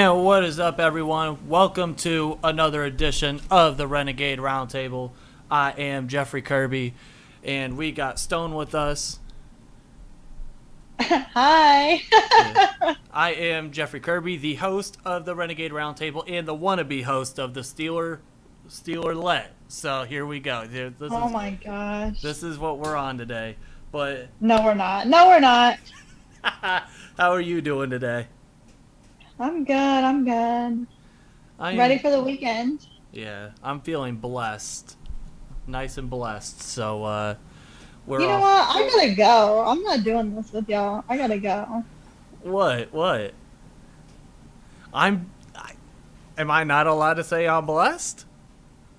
And what is up, everyone? Welcome to another edition of the Renegade Roundtable. I am Jeffrey Kirby, and we got Stone with us. Hi. I am Jeffrey Kirby, the host of the Renegade Roundtable and the wannabe host of the Steeler-Let. So here we go. Oh my gosh. This is what we're on today. But No, we're not. No, we're not. how are you doing today? I'm good. I'm good. Ready for the weekend. Yeah, I'm feeling blessed. Nice and blessed. So, we're You know what? I gotta go. I'm not doing this with y'all. I gotta go. What? Am I not allowed to say I'm blessed?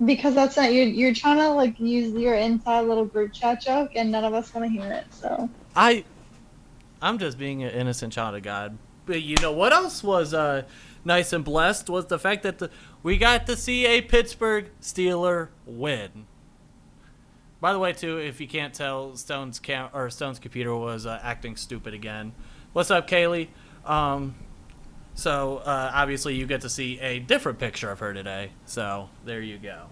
Because that's not you're trying to like use your inside little group chat joke and none of us want to hear it, so I'm just being an innocent child of God. But you know what else was nice and blessed was the fact that we got to see a Pittsburgh Steeler win. By the way, too, if you can't tell, Stone's computer was acting stupid again. What's up, Kaylee? So obviously you get to see a different picture of her today. So there you go.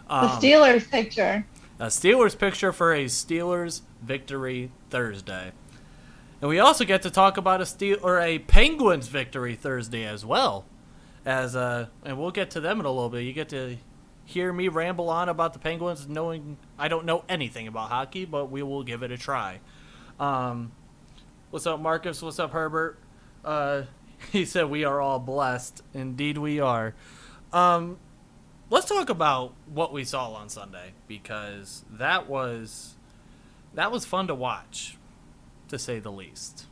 the Steelers picture. A Steelers picture for a Steelers victory Thursday. And we also get to talk about a Penguins victory Thursday as well. And we'll get to them in a little bit. You get to hear me ramble on about the Penguins, knowing I don't know anything about hockey, but we will give it a try. What's up, Marcus? What's up, Herbert? He said we are all blessed. Indeed we are. Let's talk about what we saw on Sunday, because that was fun to watch, to say the least.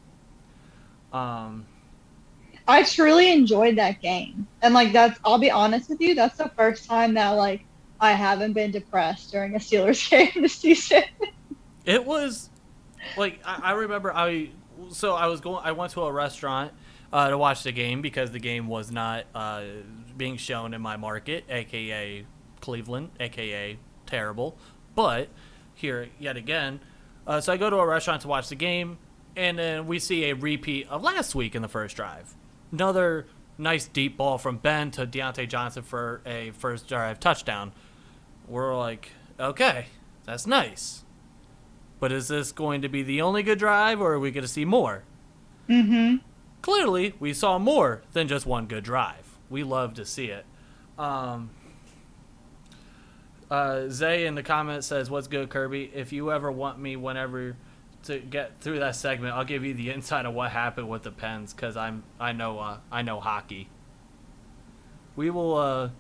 I truly enjoyed that game. And like I'll be honest with you, that's the first time that like I haven't been depressed during a Steelers game this season. It was like I remember I went to a restaurant to watch the game because the game was not being shown in my market, aka Cleveland, aka terrible. But here yet again, so I go to a restaurant to watch the game, and then we see a repeat of last week in the first drive. Another nice deep ball from Ben to Deontay Johnson for a first drive touchdown. We're like, okay, that's nice. But is this going to be the only good drive, or are we going to see more? Mm-hmm. Clearly, we saw more than just one good drive. We love to see it. Zay in the comments says, "What's good, Kirby? If you ever want me whenever to get through that segment, I'll give you the insight of what happened with the Pens, because I know hockey." We will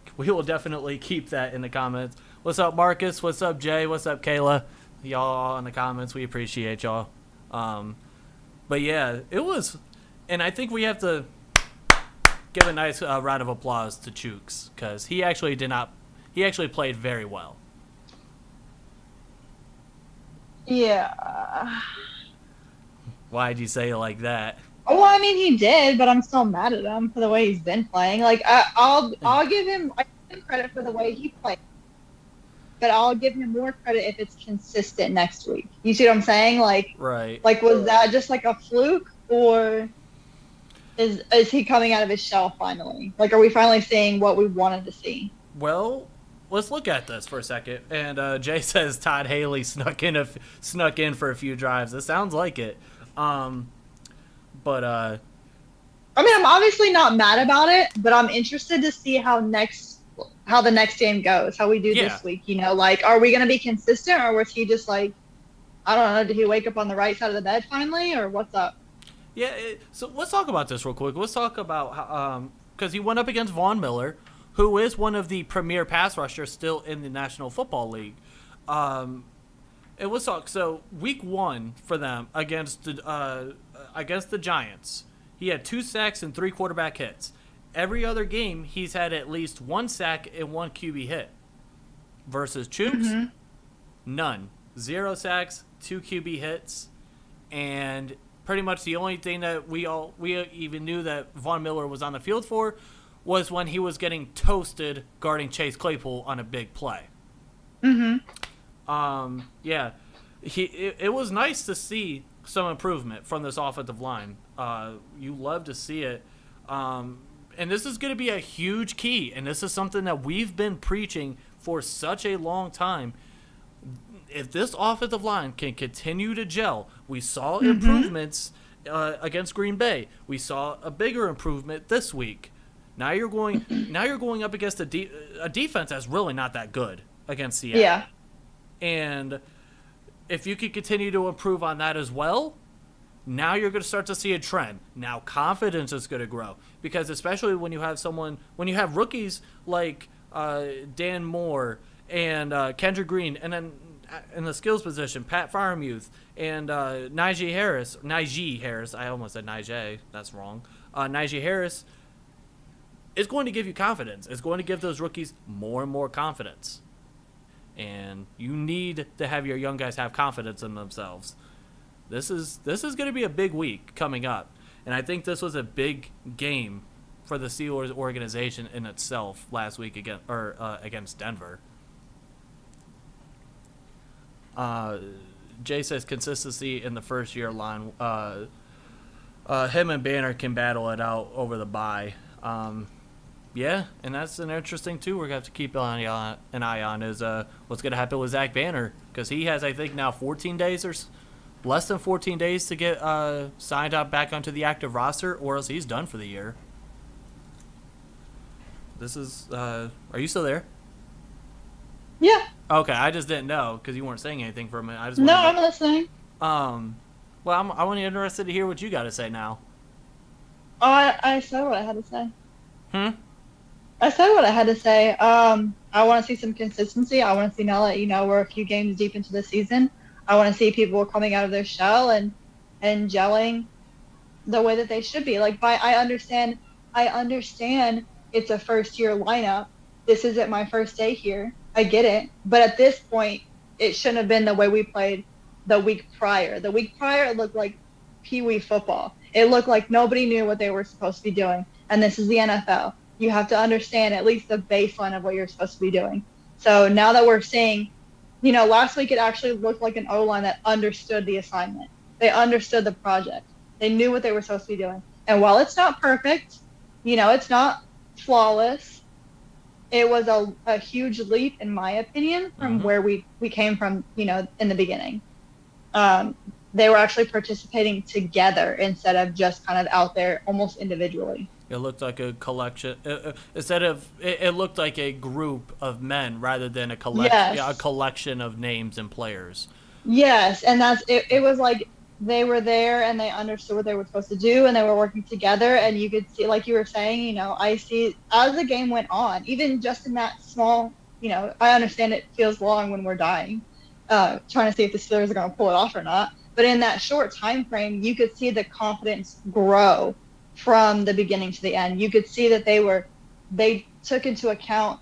definitely keep that in the comments. What's up, Marcus? What's up, Jay? What's up, Kayla? Y'all in the comments, we appreciate y'all. But yeah, it was, and I think we have to give a nice round of applause to Chooks, because he actually played very well. Yeah. Why'd you say it like that? Well, I mean, he did, but I'm still mad at him for the way he's been playing. Like, I'll give him credit for the way he played, but I'll give him more credit if it's consistent next week. You see what I'm saying? Like, right. Like, was that just like a fluke, or is he coming out of his shell finally? Like, are we finally seeing what we wanted to see? Well, let's look at this for a second. And Jay says Todd Haley snuck in for a few drives. It sounds like it. But I mean, I'm obviously not mad about it, but I'm interested to see how the next game goes, how we do this week. You know, like, are we going to be consistent, or was he just like, I don't know, did he wake up on the right side of the bed finally, or what's up? Yeah, so let's talk about this real quick. Let's talk about how, because he went up against Von Miller, who is one of the premier pass rushers still in the National Football League. And let's talk. So week 1 for them against the Giants, he had 2 sacks and 3 quarterback hits. Every other game, he's had at least 1 sack and 1 QB hit. Versus Chooks, none. 0 sacks, 2 QB hits, and pretty much the only thing that we even knew that Von Miller was on the field for was when he was getting toasted guarding Chase Claypool on a big play. Yeah, it was nice to see some improvement from this offensive line. You love to see it. and this is going to be a huge key, and this is something that we've been preaching for such a long time. If this offensive line can continue to gel, we saw improvements against Green Bay. We saw a bigger improvement this week. Now you're going up against a defense that's really not that good against Seattle. Yeah. And if you could continue to improve on that as well, now you're going to start to see a trend. Now confidence is going to grow, because especially when you have rookies like Dan Moore and Kendrick Green, and then in the skills position, Pat Freiermuth and Najee Harris. I almost said Najee. That's wrong. Najee Harris is going to give you confidence. It's going to give those rookies more and more confidence. And you need to have your young guys have confidence in themselves. This is going to be a big week coming up, and I think this was a big game for the Steelers organization in itself last week against Denver. Jay says consistency in the first year line. Him and Banner can battle it out over the bye. Yeah, and that's an interesting too. We're gonna have to keep an eye on is what's gonna happen with Zach Banner, because he has, I think, now 14 days or less than 14 days to get signed up back onto the active roster, or else he's done for the year. This is. Are you still there? Yeah. Okay, I just didn't know because you weren't saying anything for a minute. I'm listening. Well, I'm interested to hear what you got to say now. Oh, I said what I had to say. I said what I had to say. I want to see some consistency. I want to see, now that we're a few games deep into the season, I want to see people coming out of their shell and gelling the way that they should be. I understand it's a first-year lineup. This isn't my first day here. I get it. But at this point, it shouldn't have been the way we played the week prior. The week prior, it looked like pee-wee football. It looked like nobody knew what they were supposed to be doing. And this is the NFL. You have to understand at least the baseline of what you're supposed to be doing. So now that we're seeing, last week it actually looked like an O-line that understood the assignment. They understood the project. They knew what they were supposed to be doing. And while it's not perfect, it's not flawless, it was a huge leap, in my opinion, from where we came from, in the beginning. They were actually participating together instead of just kind of out there almost individually. It looked like a collection. It looked like a group of men rather than a collection of names and players. Yes, and it was like they were there and they understood what they were supposed to do, and they were working together. And you could see, like you were saying, I see as the game went on, even just in that small, I understand it feels long when we're dying, trying to see if the Steelers are going to pull it off or not. But in that short time frame, you could see the confidence grow from the beginning to the end. You could see that they took into account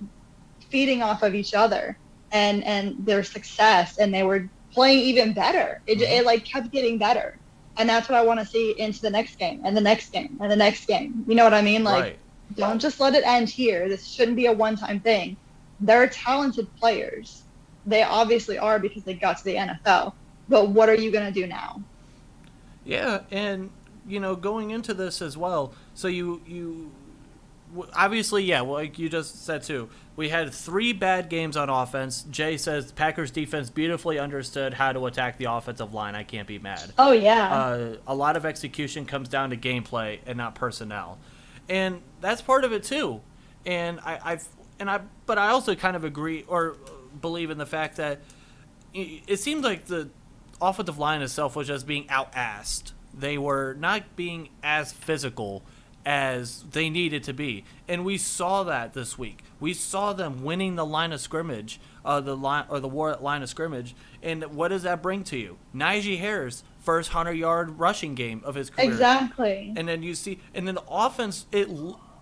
feeding off of each other and their success, and they were playing even better. It kept getting better. And that's what I want to see into the next game and the next game and the next game. You know what I mean? Right. Don't just let it end here. This shouldn't be a one-time thing. They're talented players. They obviously are, because they got to the NFL. But what are you going to do now? Yeah, and going into this as well, so you obviously, like you just said too, we had 3 bad games on offense. Jay says Packers defense beautifully understood how to attack the offensive line. I can't be mad. Oh yeah. A lot of execution comes down to gameplay and not personnel, and that's part of it too. And but I also kind of agree or believe in the fact that it seemed like the offensive line itself was just being out-assed. They were not being as physical as they needed to be, and we saw that this week. We saw them winning the line of scrimmage, the war line of scrimmage. And what does that bring to you? Najee Harris, first 100-yard rushing game of his career. Exactly. And then the offense,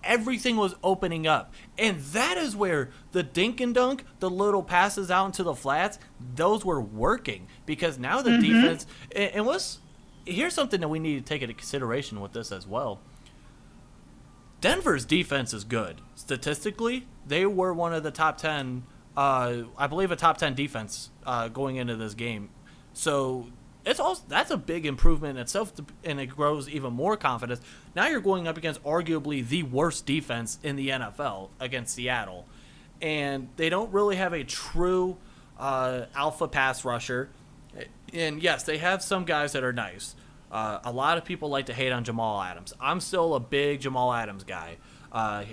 everything was opening up, and that is where the dink and dunk, the little passes out into the flats, those were working, because now the defense. And here's something that we need to take into consideration with this as well. Denver's defense is good. Statistically, they were one of the top 10, I believe a top 10 defense going into this game. So that's a big improvement in itself, and it grows even more confidence. Now you're going up against arguably the worst defense in the NFL against Seattle, and they don't really have a true alpha pass rusher. And yes, they have some guys that are nice. A lot of people like to hate on Jamal Adams. I'm still a big Jamal Adams guy.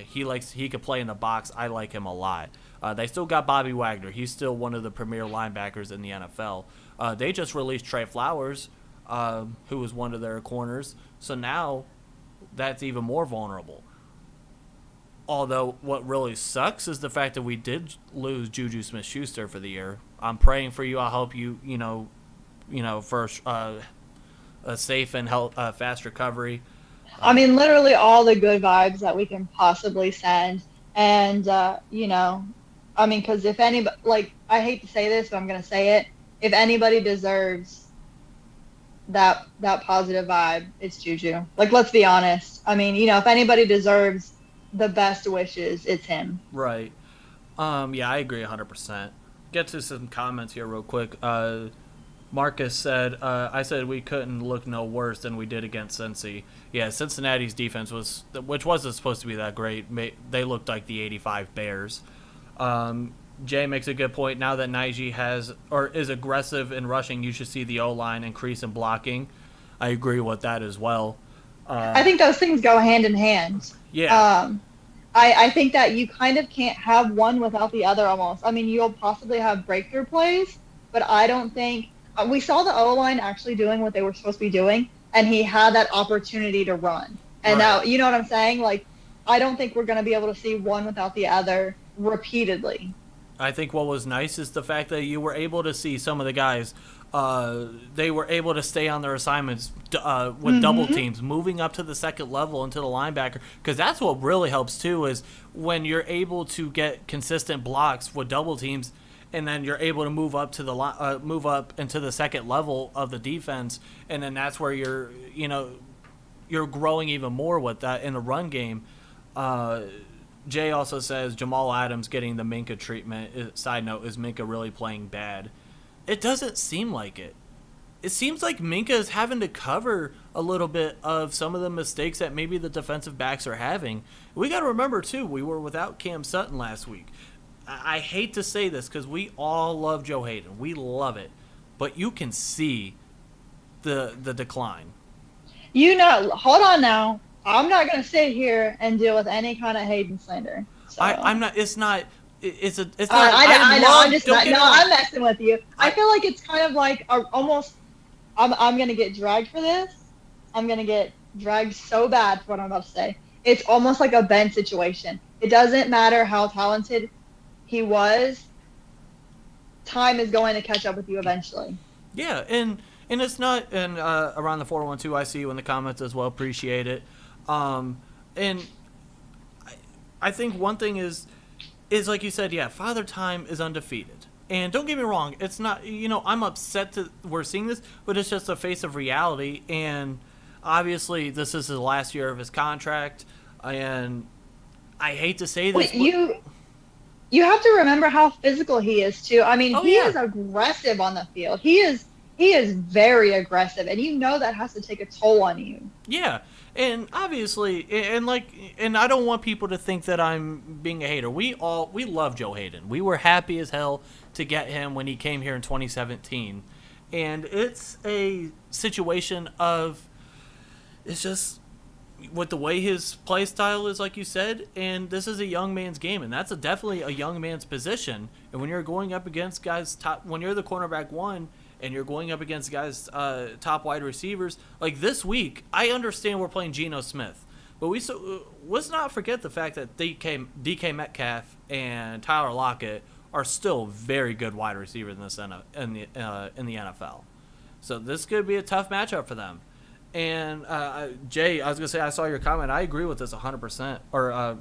He could play in the box. I like him a lot. They still got Bobby Wagner. He's still one of the premier linebackers in the NFL. They just released Trey Flowers, who was one of their corners. So now that's even more vulnerable. Although what really sucks is the fact that we did lose Juju Smith-Schuster for the year. I'm praying for you. I hope you for a safe and fast recovery. I mean, literally all the good vibes that we can possibly send. And, I mean, because if anybody, like, I hate to say this, but I'm going to say it. If anybody deserves that positive vibe, it's Juju. Like, let's be honest. I mean, if anybody deserves the best wishes, it's him. Right. Yeah, I agree 100%. Get to some comments here real quick. Marcus said, I said we couldn't look no worse than we did against Cincy. Yeah, Cincinnati's defense which wasn't supposed to be that great. They looked like the 85 Bears. Jay makes a good point. Now that Najee is aggressive in rushing, you should see the O-line increase in blocking. I agree with that as well. I think those things go hand in hand. Yeah. I think that you kind of can't have one without the other almost. I mean, you'll possibly have breakthrough plays, but I don't think we saw the O-line actually doing what they were supposed to be doing, and he had that opportunity to run. And now, you know what I'm saying? Like, I don't think we're going to be able to see one without the other repeatedly. I think what was nice is the fact that you were able to see some of the guys, they were able to stay on their assignments with double teams, moving up to the second level into the linebacker, because that's what really helps too, is when you're able to get consistent blocks with double teams, and then you're able to move up to move up into the second level of the defense, and then that's where you're growing even more with that in the run game. Jay also says Jamal Adams getting the Minka treatment. Side note, is Minka really playing bad? It doesn't seem like it. It seems like Minka is having to cover a little bit of some of the mistakes that maybe the defensive backs are having. We got to remember, too, we were without Cam Sutton last week. I hate to say this because we all love Joe Hayden. We love it. But you can see the decline. Hold on now. I'm not going to sit here and deal with any kind of Hayden slander. So. I'm not. It's not. It's not. I know. I'm messing with you. I feel like it's kind of like almost. I'm going to get dragged for this. I'm going to get dragged so bad for what I'm about to say. It's almost like a Ben situation. It doesn't matter how talented he was. Time is going to catch up with you eventually. Yeah, and it's not. And around the 412, I see you in the comments as well. Appreciate it. And I think one thing is like you said, yeah, Father Time is undefeated. And don't get me wrong, it's not, I'm upset that we're seeing this, but it's just a face of reality. And obviously this is the last year of his contract. And I hate to say this. Wait, you have to remember how physical he is too. I mean, he is aggressive on the field. He is very aggressive, and that has to take a toll on you. Yeah. And obviously, and I don't want people to think that I'm being a hater. We love Joe Hayden. We were happy as hell to get him when he came here in 2017. And it's a situation of, it's just with the way his play style is, like you said, and this is a young man's game, and that's definitely a young man's position. And when you're going up against guys when you're the cornerback one, and you're going up against guys, top wide receivers, like this week, I understand we're playing Geno Smith, but let's not forget the fact that DK Metcalf and Tyler Lockett are still very good wide receivers in the NFL. So this could be a tough matchup for them. And Jay, I was gonna say, I saw your comment. I agree with this 100%. Or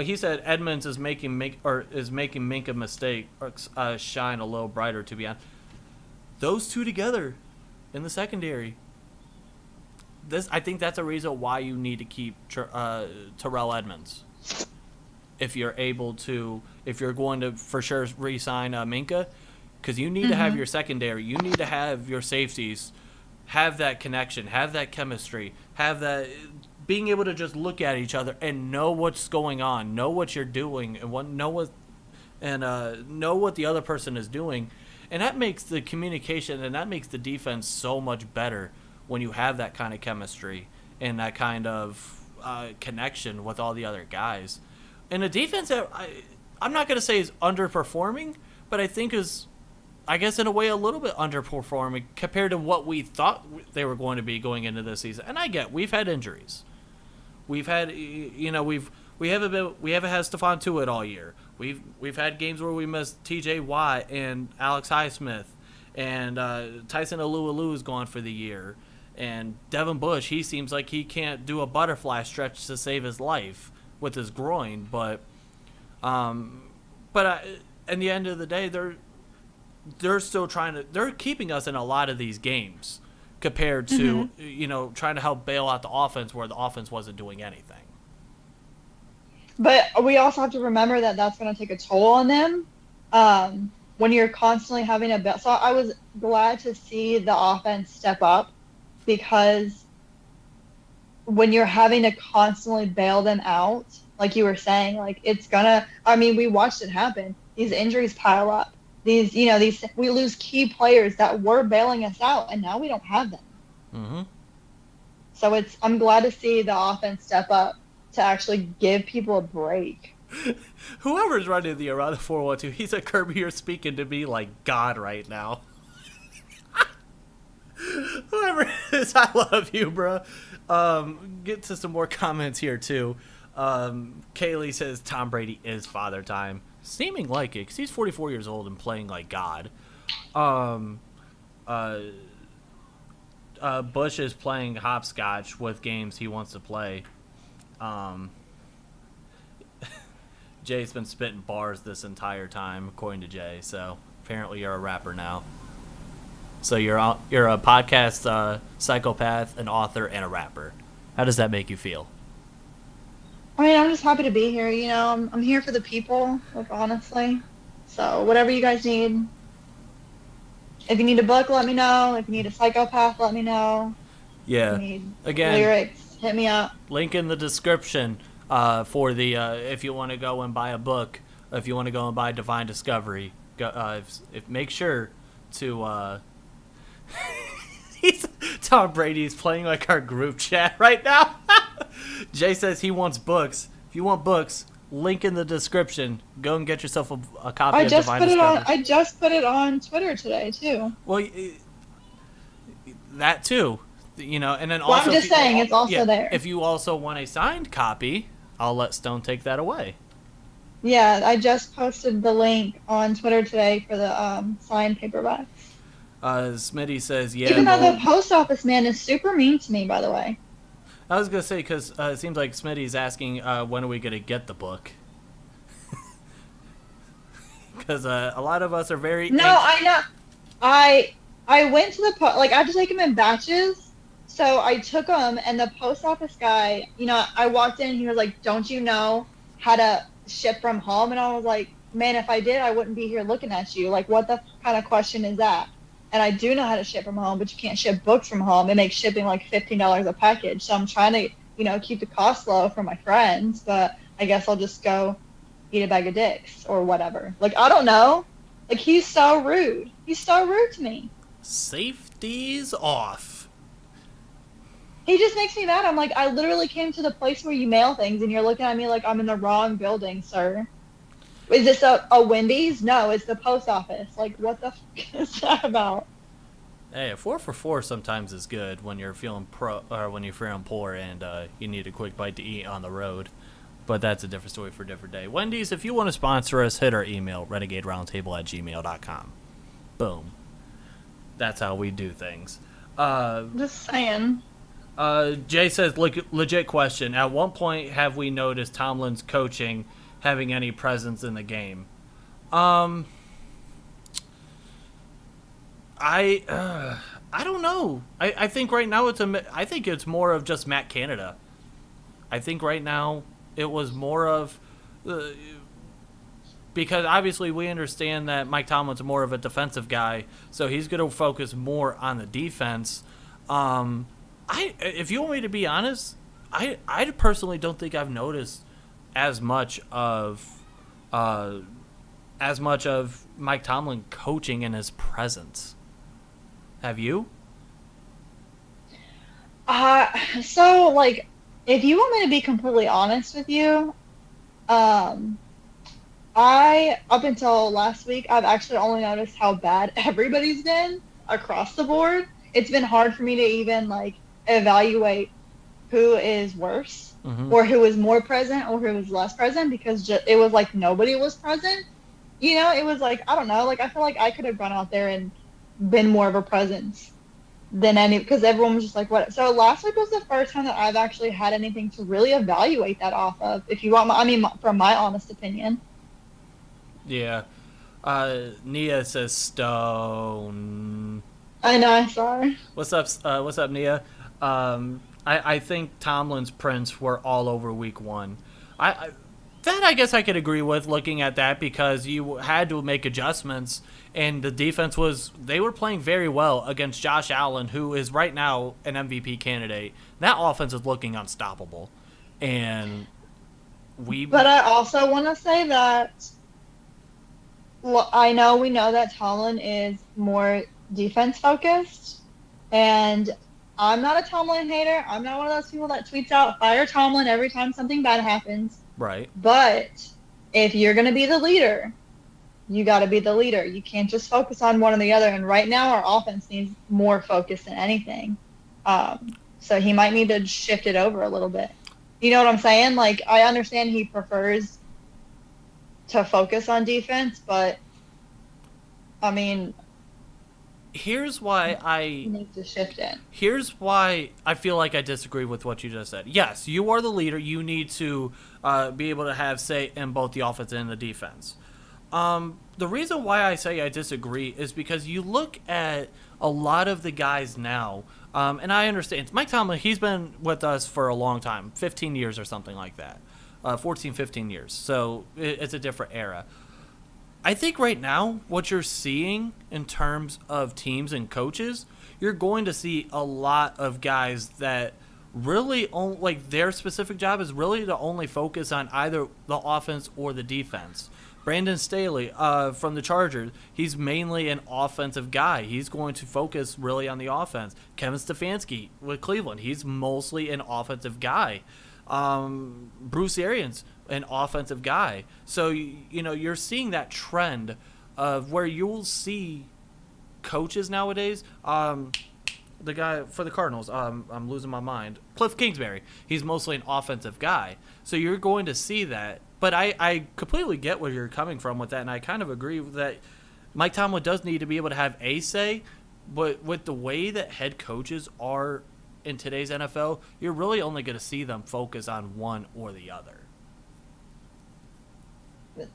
he said Edmonds is making Minka mistake or shine a little brighter. To be honest. Those two together in the secondary, I think that's a reason why you need to keep Terrell Edmonds. If you're going to for sure re-sign Minka, because you need to have your secondary, you need to have your safeties have that connection, have that chemistry, have that being able to just look at each other and know what's going on, know what you're doing, and know what the other person is doing, and that makes the communication and that makes the defense so much better when you have that kind of chemistry and that kind of connection with all the other guys. And the defense, I'm not going to say is underperforming, but I think is, I guess in a way, a little bit underperforming compared to what we thought they were going to be going into this season. And we've had injuries. We've had, we haven't had Stephon Tuitt all year. We've had games where we missed T.J. Watt and Alex Highsmith, and Tyson Alualu is gone for the year, and Devin Bush, he seems like he can't do a butterfly stretch to save his life with his groin, but at the end of the day, they're still they're keeping us in a lot of these games compared to trying to help bail out the offense where the offense wasn't doing anything. But we also have to remember that that's going to take a toll on them when you're constantly having a bail. So I was glad to see the offense step up, because when you're having to constantly bail them out, like you were saying, like we watched it happen. These injuries pile up. We lose key players that were bailing us out, and now we don't have them. Mm-hmm. So I'm glad to see the offense step up to actually give people a break. Whoever's running the around the 412, he's a Kirby, you're speaking to me like God right now. Whoever it is, I love you, bro. Get to some more comments here, too. Kaylee says Tom Brady is father time. Seeming like it, because he's 44 years old and playing like God. Bush is playing hopscotch with games he wants to play. Jay's been spitting bars this entire time, according to Jay. So apparently you're a rapper now. So you're a podcast psychopath, an author, and a rapper. How does that make you feel? I mean, I'm just happy to be here. I'm here for the people, like, honestly. So whatever you guys need. If you need a book, let me know. If you need a psychopath, let me know. Yeah. If you need Again, lyrics, hit me up. Link in the description for the if you want to go and buy a book, if you want to go and buy Divine Discovery. Make sure to. Tom Brady's playing like our group chat right now. Jay says he wants books. If you want books, link in the description. Go and get yourself a copy of Divine Discovery. I just put it on Twitter today too. Well, that too, and then also. Well, I'm just saying it's also there. If you also want a signed copy, I'll let Stone take that away. Yeah, I just posted the link on Twitter today for the signed paperbacks. Smitty says, yeah. Even though the post office man is super mean to me, by the way. I was going to say, because it seems like Smitty's asking, when are we going to get the book? Because a lot of us are very... No, I know. I went to the... I have to take them in batches. So I took them, and the post office guy, I walked in, and he was like, don't you know how to ship from home? And I was like, man, if I did, I wouldn't be here looking at you. Like, what the kind of question is that? And I do know how to ship from home, but you can't ship books from home. It makes shipping like $15 a package. So I'm trying to, keep the cost low for my friends, but I guess I'll just go eat a bag of dicks or whatever. Like, I don't know. Like, he's so rude. He's so rude to me. Safety's off. He just makes me mad. I'm like, I literally came to the place where you mail things, and you're looking at me like I'm in the wrong building, sir. Is this a Wendy's? No, it's the post office. Like, what the f*** is that about? Hey, a 4 for $4 sometimes is good when you're feeling when you're feeling poor and you need a quick bite to eat on the road. But that's a different story for a different day. Wendy's, if you want to sponsor us, hit our email, renegaderoundtable@gmail.com. Boom. That's how we do things. Just saying. Jay says, legit question. At what point have we noticed Tomlin's coaching having any presence in the game? I don't know. I think right now I think it's more of just Matt Canada. I think right now it was more of because obviously we understand that Mike Tomlin's more of a defensive guy, so he's going to focus more on the defense. If you want me to be honest, I personally don't think I've noticed as much of Mike Tomlin coaching in his presence. Have you? So like, if you want me to be completely honest with you, um, I up until last week, I've actually only noticed how bad everybody's been across the board. It's been hard for me to even like evaluate who is worse Mm-hmm. or who is more present or who is less present because it was like nobody was present. You know, it was like, I don't know, like I feel like I could have gone out there and been more of a presence than any because everyone was just like what. So last week was the first time that I've actually had anything to really evaluate that off of. If you want, from my honest opinion. Yeah. Nia says Stone. I know, I saw her. What's up, Nia? I think Tomlin's prints were all over week one. That I guess I could agree with looking at that because you had to make adjustments and the defense they were playing very well against Josh Allen, who is right now an MVP candidate. That offense is looking unstoppable. And But I also want to say that we know that Tomlin is more defense focused, and I'm not a Tomlin hater. I'm not one of those people that tweets out fire Tomlin every time something bad happens. right. But if you're going to be the leader, you got to be the leader. You can't just focus on one or the other. And right now, our offense needs more focus than anything. So he might need to shift it over a little bit. You know what I'm saying? Like, I understand he prefers to focus on defense, but I mean, here's why he needs to shift it. Here's why I feel like I disagree with what you just said. Yes, you are the leader. You need to be able to have say in both the offense and the defense. The reason why I say I disagree is because you look at a lot of the guys now, and I understand. Mike Tomlin, he's been with us for a long time, 15 years or something like that, 14, 15 years. So it's a different era. I think right now what you're seeing in terms of teams and coaches, you're going to see a lot of guys that really like their specific job is really to only focus on either the offense or the defense. Brandon Staley from the Chargers, he's mainly an offensive guy. He's going to focus really on the offense. Kevin Stefanski with Cleveland, he's mostly an offensive guy. Bruce Arians, an offensive guy. So, you're seeing that trend of where you'll see coaches nowadays. The guy for the Cardinals, I'm losing my mind. Cliff Kingsbury, he's mostly an offensive guy. So you're going to see that. But I completely get where you're coming from with that, and I kind of agree with that. Mike Tomlin does need to be able to have a say, but with the way that head coaches are in today's NFL, you're really only going to see them focus on one or the other.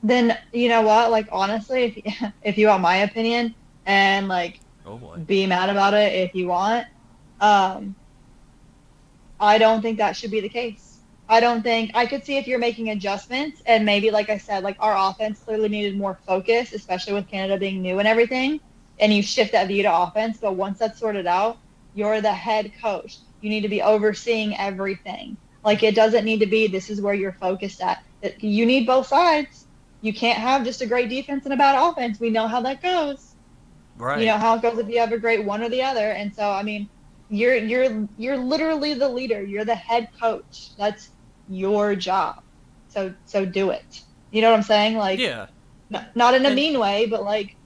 Then you know what? Like honestly, if you want my opinion, and like, oh boy, be mad about it if you want. I don't think that should be the case. I could see if you're making adjustments and maybe, like I said, like our offense clearly needed more focus, especially with Canada being new and everything, and you shift that view to offense. But once that's sorted out, you're the head coach. You need to be overseeing everything. Like it doesn't need to be this is where you're focused at. You need both sides. You can't have just a great defense and a bad offense. We know how that goes. Right. You know how it goes if you have a great one or the other. And so, I mean, you're literally the leader. You're the head coach. That's your job. So do it. You know what I'm saying? Like, yeah. Not in a mean way, but like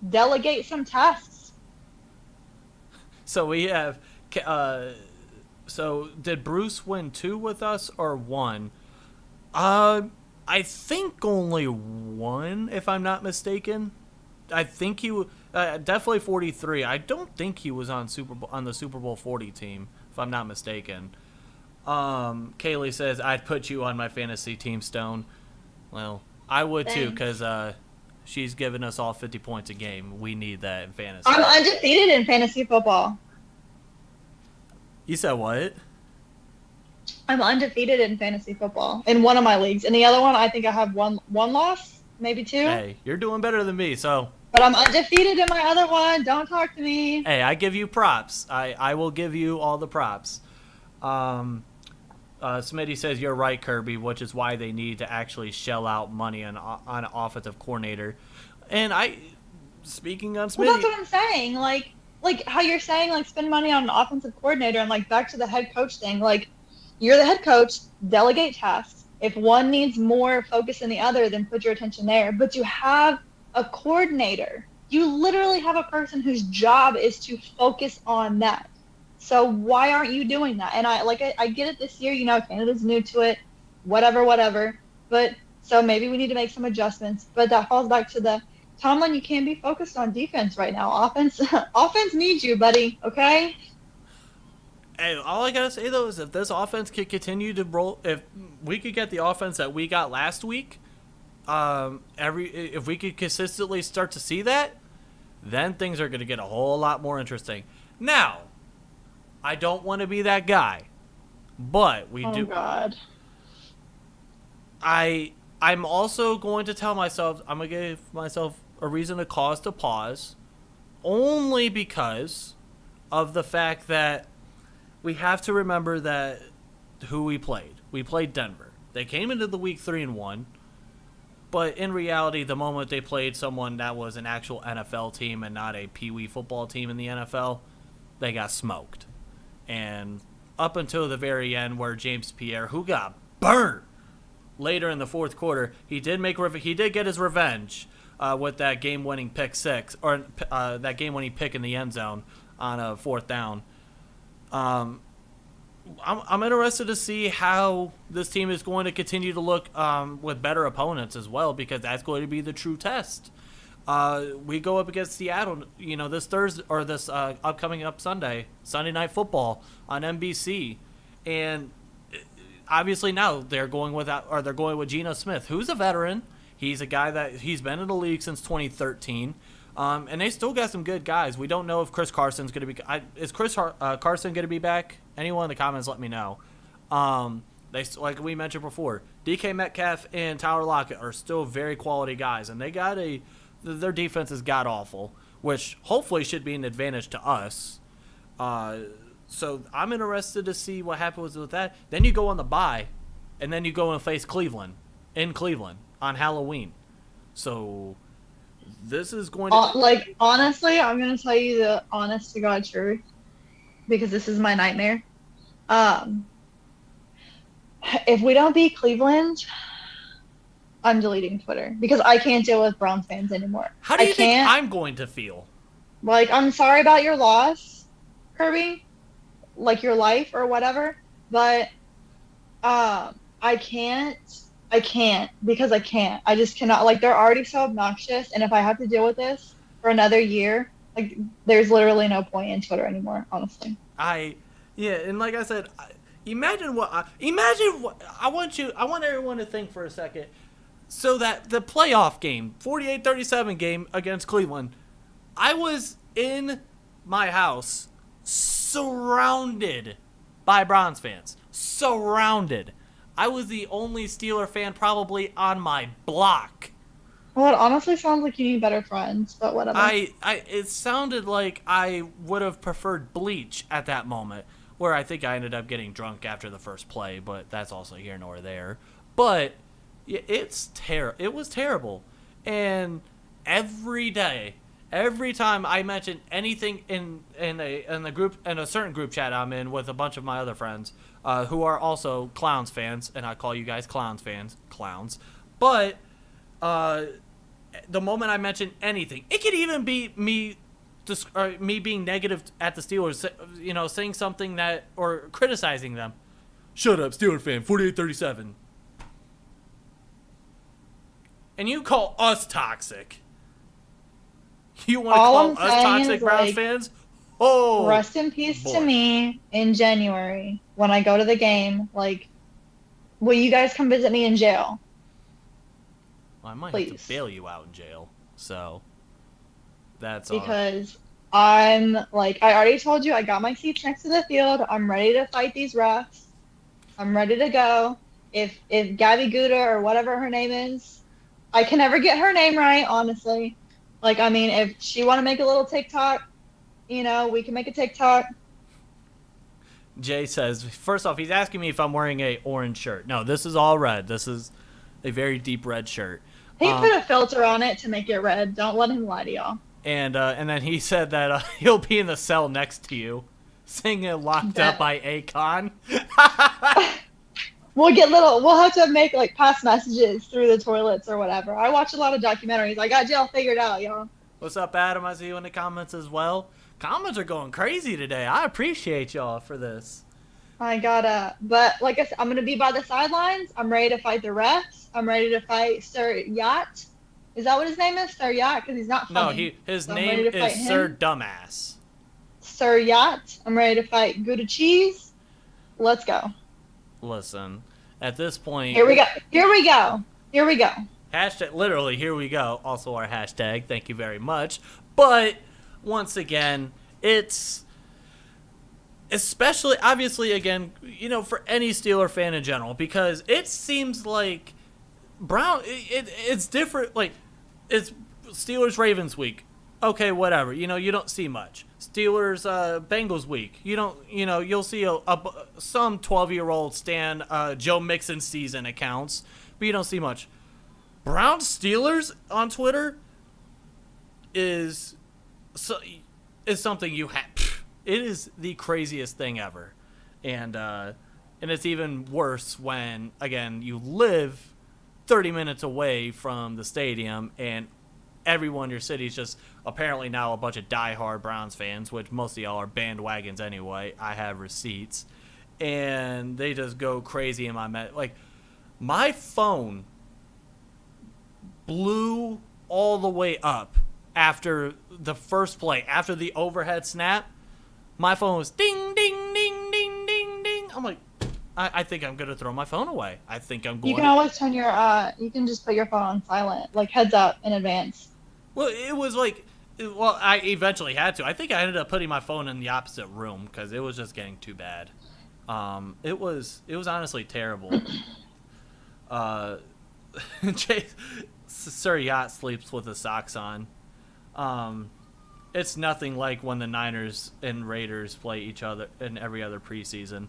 delegate some tasks. So we have. So did Bruce win 2 with us or 1? I think only 1, if I'm not mistaken. I think he definitely 43. I don't think he was on the Super Bowl 40 team, if I'm not mistaken. Kaylee says I'd put you on my fantasy team, Stone. Well, I would too, because she's giving us all 50 points a game. We need that in fantasy. I'm undefeated in fantasy football. You said what? I'm undefeated in fantasy football in one of my leagues. In the other one, I think I have one loss, maybe 2. Hey, you're doing better than me, so But I'm undefeated in my other one. Don't talk to me. Hey, I give you props. I will give you all the props. Smitty says you're right, Kirby, which is why they need to actually shell out money on an offensive coordinator. And speaking on Smitty, Well, that's what I'm saying. Like how you're saying, like, spend money on an offensive coordinator, and like back to the head coach thing. Like, you're the head coach, delegate tasks. If one needs more focus than the other, then put your attention there. But you have a coordinator. You literally have a person whose job is to focus on that. So why aren't you doing that? And I get it this year, Canada's new to it, whatever. But so maybe we need to make some adjustments. But that falls back to the Tomlin, you can't be focused on defense right now. Offense needs you, buddy, okay? Hey, all I gotta say though is if this offense could continue to roll, if we could get the offense that we got last week, if we could consistently start to see that, then things are gonna get a whole lot more interesting. Now, I don't want to be that guy, but we do. Oh God. I'm also going to tell myself I'm gonna give myself a reason to cause to pause, only because of the fact that we have to remember that who we played. We played Denver. They came into the week 3-1, but in reality, the moment they played someone that was an actual NFL team and not a pee-wee football team in the NFL, they got smoked. And up until the very end, where James Pierre, who got burned later in the fourth quarter, he did get his revenge with that game-winning pick six, or that game-winning pick in the end zone on a fourth down. I'm interested to see how this team is going to continue to look with better opponents as well, because that's going to be the true test. We go up against Seattle, this Thursday, or this upcoming Sunday Night Football on NBC, and obviously now they're going with Geno Smith, who's a veteran. He's a guy that he's been in the league since 2013, and they still got some good guys. We don't know if Chris Carson's going to be. Is Chris Carson going to be back? Anyone in the comments, let me know. Like we mentioned before, DK Metcalf and Tyler Lockett are still very quality guys, and they got their defense is god awful, which hopefully should be an advantage to us. So I'm interested to see what happens with that. Then you go on the bye, and then you go and face Cleveland on Halloween. So this is going to honestly, I'm gonna tell you the honest to God truth, because this is my nightmare. If we don't beat Cleveland, I'm deleting Twitter, because I can't deal with Browns fans anymore. How do you think I'm going to feel? Like, I'm sorry about your loss, Kirby, like your life or whatever, but I can't, because I can't. I just cannot. Like, they're already so obnoxious, and if I have to deal with this for another year, like, there's literally no point in Twitter anymore, honestly. And like I said, I want everyone to think for a second. So that the playoff game, 48-37 game against Cleveland, I was in my house surrounded by Browns fans. Surrounded. I was the only Steeler fan probably on my block. Well, it honestly sounds like you need better friends, but whatever. It sounded like I would have preferred bleach at that moment, where I think I ended up getting drunk after the first play, but that's also here nor there. But it was terrible. And every day, every time I mention anything in a certain group chat I'm in with a bunch of my other friends, who are also Clowns fans, and I call you guys Clowns fans, clowns. But the moment I mention anything, it could even be me being negative at the Steelers, saying something or criticizing them. Shut up, Steeler fan, 48-37. And you call us toxic. You want to call us toxic Browns fans? Oh, rest in peace to me in January when I go to the game. Like, will you guys come visit me in jail? Well, I might have to bail you out in jail. So that's all. Because I'm I already told you, I got my seats next to the field. I'm ready to fight these refs. I'm ready to go. If Gabby Gouda or whatever her name is, I can never get her name right, honestly. Like, I mean, if she want to make a little TikTok, we can make a TikTok. Jay says, first off, he's asking me if I'm wearing a orange shirt. No, this is all red. This is a very deep red shirt. He put a filter on it to make it red. Don't let him lie to y'all. And then he said that he'll be in the cell next to you, singing "Locked Up" by Akon. We'll have to make like pass messages through the toilets or whatever. I watch a lot of documentaries. I got jail figured out, y'all. What's up, Adam? I see you in the comments as well. Comments are going crazy today. I appreciate y'all for this. But like I said, I'm gonna be by the sidelines. I'm ready to fight the refs. I'm ready to fight Sir Yacht. Is that what his name is? Sir Yacht? Because he's not funny. No, his name is Sir Dumbass. Sir Yacht. I'm ready to fight Gouda Cheese. Let's go. Listen, at this point... Here we go. Hashtag, literally, here we go. Also our hashtag. Thank you very much. But, once again, it's... Especially, obviously, again, for any Steeler fan in general, because it seems like it's different. Like, it's Steelers-Ravens week. Okay, whatever. You don't see much. Steelers-Bengals week. You'll see some 12-year-old Stan Joe Mixon season accounts, but you don't see much. Browns-Steelers on Twitter is something you have. It is the craziest thing ever. And it's even worse when, again, you live 30 minutes away from the stadium and everyone in your city is just apparently now a bunch of diehard Browns fans, which most of y'all are bandwagons anyway. I have receipts. And they just go crazy in my phone blew all the way up after the first play, after the overhead snap. My phone was ding, ding, ding, ding, ding, ding. I'm like, I think I'm going to throw my phone away. I think I'm going to... You can always turn you can just put your phone on silent, like heads up in advance. Well, it was I eventually had to. I think I ended up putting my phone in the opposite room because it was just getting too bad. It was honestly terrible. Sir Yacht sleeps with his socks on. It's nothing like when the Niners and Raiders play each other in every other preseason.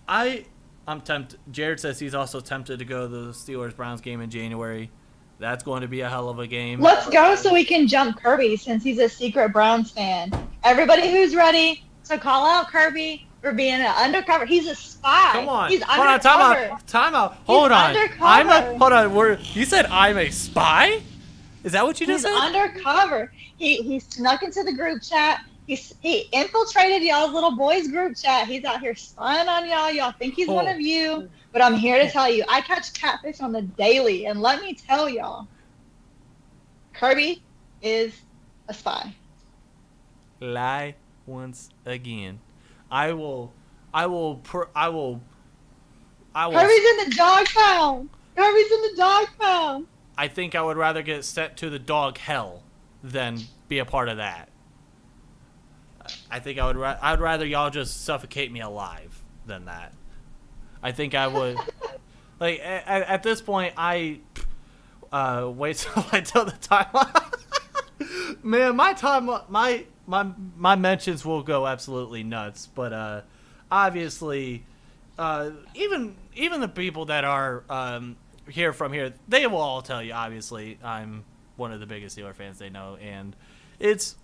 I'm tempted. Jared says he's also tempted to go to the Steelers-Browns game in January. That's going to be a hell of a game. Let's go so we can jump Kirby since he's a secret Browns fan. Everybody who's ready to call out Kirby for being an undercover. He's a spy. Come on. He's undercover. Time out. Hold on. Undercover. You said I'm a spy? Is that what you just said? He's undercover. He snuck into the group chat. He infiltrated y'all's little boys group chat. He's out here spying on y'all. Y'all think he's one of you, but I'm here to tell you, I catch catfish on the daily, and let me tell y'all, Kirby is a spy. Lie once again. I will. Kirby's in the dog pound. Kirby's in the dog pound. I think I would rather get sent to the dog hell than be a part of that. I think I'd rather y'all just suffocate me alive than that. I think I would. Like at this point, I wait till I tell the timeline. Man, my mentions will go absolutely nuts. But obviously, even the people that are from here, they will all tell you. Obviously, I'm one of the biggest Steelers fans they know, and it's.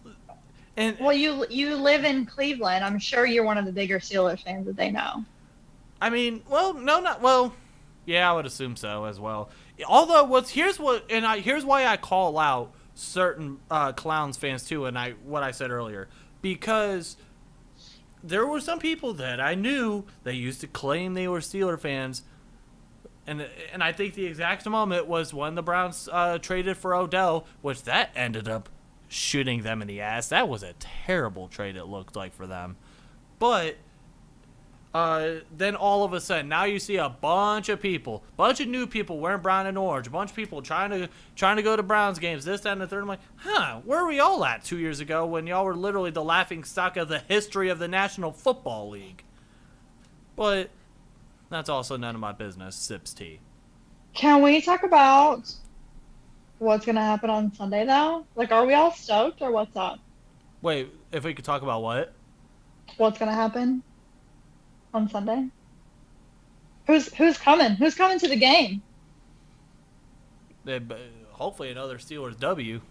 Well, you live in Cleveland. I'm sure you're one of the bigger Steelers fans that they know. I mean, yeah, I would assume so as well. Although, here's why I call out certain Clowns fans too, and what I said earlier, because there were some people that I knew that used to claim they were Steeler fans, and I think the exact moment was when the Browns traded for Odell, which that ended up shooting them in the ass. That was a terrible trade, it looked like, for them. But then all of a sudden, now you see a bunch of new people wearing brown and orange, a bunch of people trying to go to Browns games, this, that, and the third. I'm like, where were we all at 2 years ago when y'all were literally the laughing stock of the history of the National Football League? But that's also none of my business. Sips tea. Can we talk about what's gonna happen on Sunday though? Like, are we all stoked or what's up? Wait, if we could talk about what? What's gonna happen on Sunday? Who's coming? Who's coming to the game? Hopefully another Steelers W.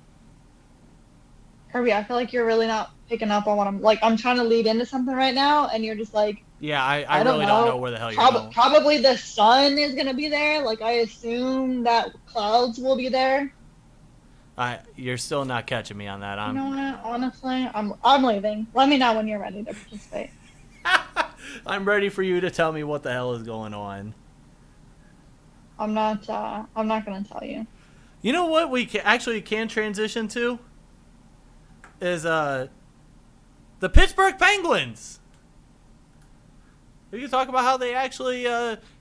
Kirby, I feel like you're really not picking up on what I'm like. I'm trying to lead into something right now, and you're just like, yeah, I really don't know where the hell you're going. Probably the sun is gonna be there. Like, I assume that clouds will be there. You're still not catching me on that. You know what? Honestly, I'm leaving. Let me know when you're ready to participate. I'm ready for you to tell me what the hell is going on. I'm not gonna tell you. You know what we can transition to is the Pittsburgh Penguins. We can talk about how they actually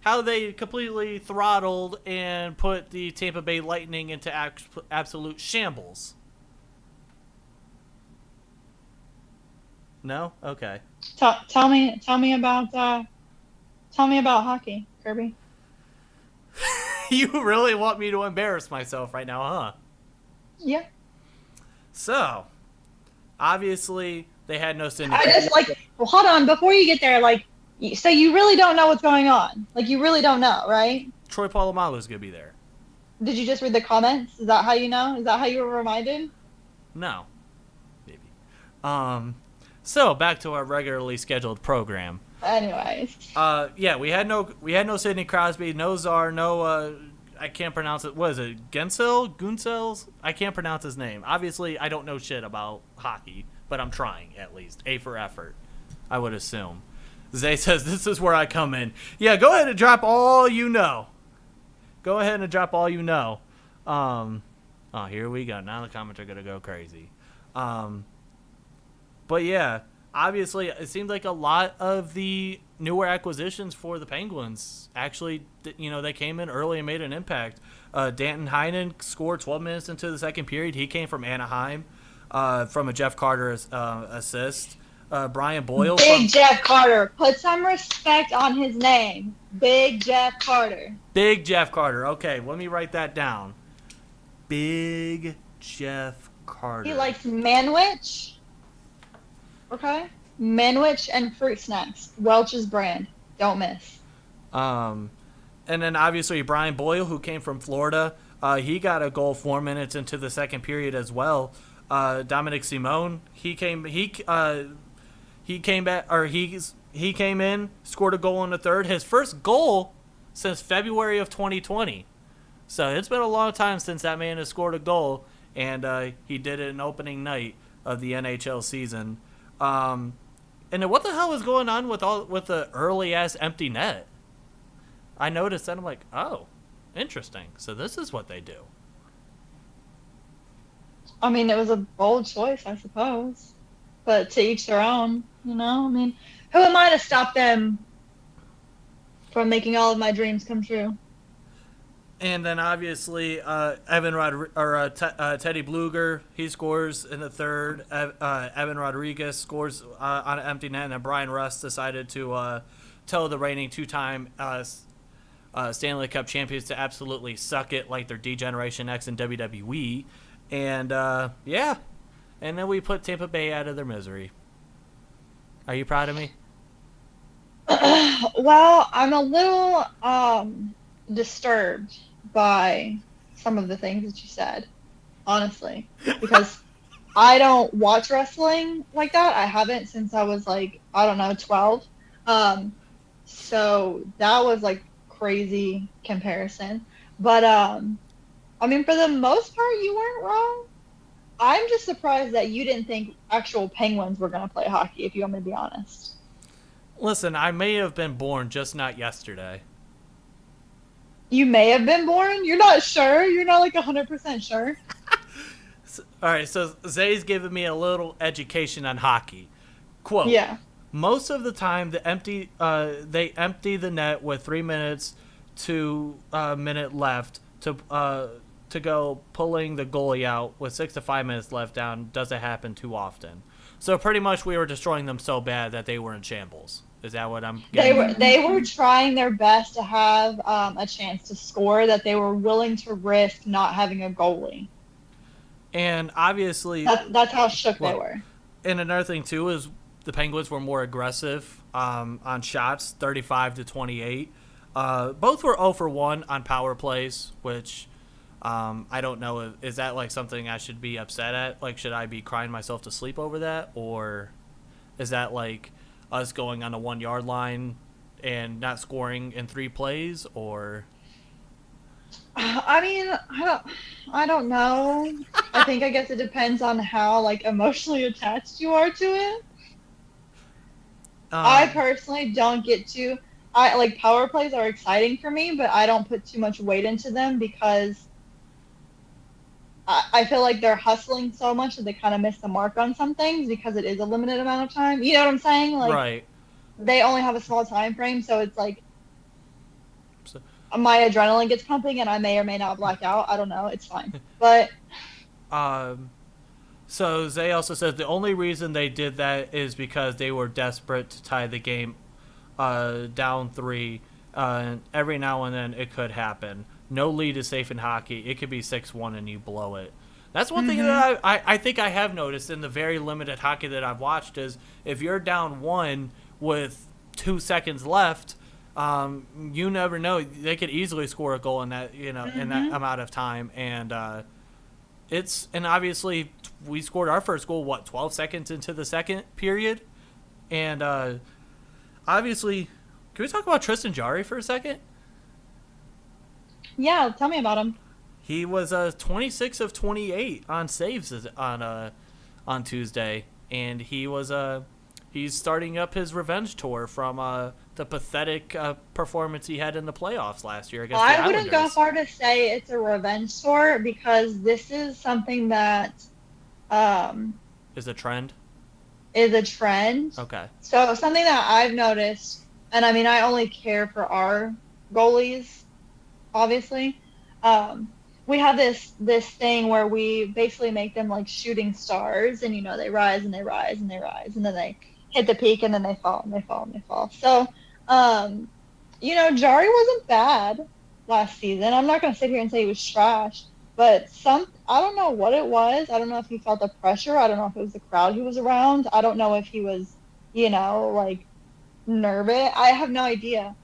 how they completely throttled and put the Tampa Bay Lightning into absolute shambles. No? Okay. Tell me about hockey, Kirby. You really want me to embarrass myself right now, huh? Yeah. So, obviously, they had no syndicate. I just well, hold on, before you get there, so you really don't know what's going on. Like, you really don't know, right? Troy Polamalu's gonna be there. Did you just read the comments? Is that how you know? Is that how you were reminded? No. Maybe. So back to our regularly scheduled program. Anyways. Yeah, we had no Sidney Crosby, no Czar, no I can't pronounce it. What is it? Gunsels? I can't pronounce his name. Obviously, I don't know shit about hockey, but I'm trying at least. A for effort, I would assume. Zay says, this is where I come in. Yeah, go ahead and drop all you know. Go ahead and drop all you know. Oh, here we go. Now the comments are going to go crazy. But yeah, obviously, it seemed like a lot of the newer acquisitions for the Penguins actually, they came in early and made an impact. Danton Heinen scored 12 minutes into the second period. He came from Anaheim from a Jeff Carter assist. Brian Boyle. Jeff Carter. Put some respect on his name. Big Jeff Carter. Big Jeff Carter. Okay, let me write that down. Big Jeff Carter. He likes Manwich. Okay. Manwich and fruit snacks. Welch's brand. Don't miss. And then obviously Brian Boyle, who came from Florida, he got a goal 4 minutes into the second period as well. Dominic Simone, he came in, scored a goal in the third. His first goal since February of 2020. So it's been a long time since that man has scored a goal, and he did it in opening night of the NHL season. And then what the hell is going on with the early ass empty net? I noticed that. I'm like, oh, interesting. So this is what they do. I mean, it was a bold choice, I suppose, but to each their own. I mean, who am I to stop them from making all of my dreams come true? And then obviously Teddy Bluger, he scores in the third. Evan Rodriguez scores on an empty net, and then Brian Rust decided to tell the reigning two-time Stanley Cup champions to absolutely suck it like they're D-Generation X in WWE. And yeah, and then we put Tampa Bay out of their misery. Are you proud of me? Well, I'm a little disturbed by some of the things that you said, honestly, because I don't watch wrestling like that. I haven't since I was 12. So that was crazy comparison. But I mean, for the most part, you weren't wrong. I'm just surprised that you didn't think actual Penguins were going to play hockey, if you want me to be honest. Listen, I may have been born, just not yesterday. You may have been born? You're not sure? You're not 100% sure? All right, so Zay's giving me a little education on hockey. Quote, yeah. Most of the time, they empty the net with 3 minutes to a minute left to go pulling the goalie out with 6 to 5 minutes left down doesn't happen too often. So pretty much we were destroying them so bad that they were in shambles. Is that what I'm They getting? were trying their best to have a chance to score, that they were willing to risk not having a goalie. And obviously, That's how shook they well, were. and another thing too is the Penguins were more aggressive on shots, 35-28. Both were 0 for 1 on power plays, which I don't know. Is that like something I should be upset at? Like, should I be crying myself to sleep over that, or is that like us going on the 1 yard line and not scoring in 3 plays, or? I mean, I don't know. I guess it depends on how like emotionally attached you are to it. I Um, personally don't get to. I like power plays are exciting for me, but I don't put too much weight into them because I feel like they're hustling so much that they kind of miss the mark on some things because it is a limited amount of time. You know what I'm saying? Like right. they only have a small time frame, so it's like So, my adrenaline gets pumping and I may or may not black out. I don't know. It's fine. But um, so Zay also says the only reason they did that is because they were desperate to tie the game down 3. Every now and then it could happen. No lead is safe in hockey. It could be 6-1 and you blow it. That's one thing that I think I have noticed in the very limited hockey that I've watched is if you're down 1 with 2 seconds left, you never know. They could easily score a goal in that in that amount of time, and and obviously we scored our first goal 12 seconds into the second period, and obviously, can we talk about Tristan Jarry for a second? yeah, tell me about them. He was 26 of 28 on saves on Tuesday, and he's starting up his revenge tour from the pathetic performance he had in the playoffs last year against the I wouldn't go Islanders. far to say it's a revenge tour because this is something that um, Is a trend? is a trend. Okay. So something that I've noticed, and I mean, I only care for our goalies, obviously. We have this thing where we basically make them like shooting stars, and they rise and they rise and they rise, and then they hit the peak, and then they fall and they fall and they fall. So, Jari wasn't bad last season. I'm not gonna sit here and say he was trash, but I don't know what it was. I don't know if he felt the pressure. I don't know if it was the crowd he was around. I don't know if he was, like nervous. I have no idea.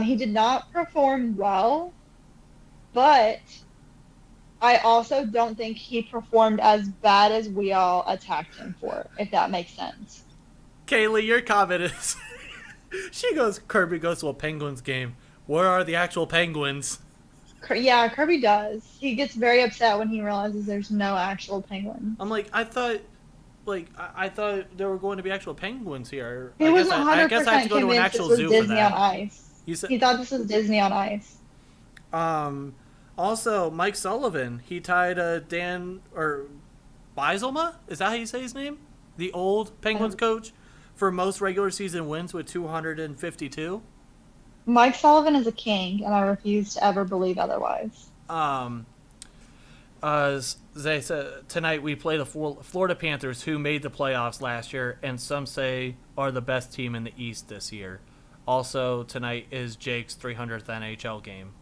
He did not perform well, but I also don't think he performed as bad as we all attacked him for, if that makes sense. Kaylee, your comment is Kirby goes to a Penguins game. Where are the actual Penguins? Yeah, Kirby does. He gets very upset when he realizes there's no actual penguins. I'm like, I thought there were going to be actual penguins here. He wasn't I guess I have 100% to go to an convinced actual this was zoo Disney for on that. Ice. He thought this was Disney on Ice. Also, Mike Sullivan, he tied Dan or Beiselma. Is that how you say his name? The old Penguins coach for most regular season wins with 252. Mike Sullivan is a king, and I refuse to ever believe otherwise. As they said, tonight we play the Florida Panthers, who made the playoffs last year, and some say are the best team in the East this year. Also, tonight is Jake's 300th NHL game.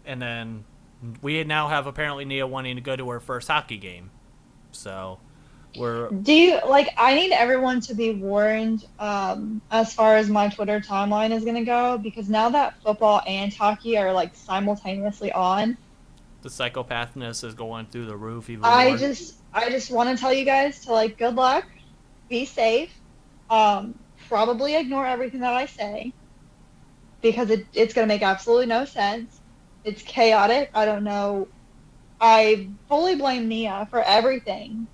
And then we now have apparently Nia wanting to go to her first hockey game. So I need everyone to be warned as far as my Twitter timeline is going to go, because now that football and hockey are like simultaneously on, the psychopathness is going through the roof even more. I just want to tell you guys to like good luck, be safe, probably ignore everything that I say because it's going to make absolutely no sense. It's chaotic. I don't know. I fully blame Nia for everything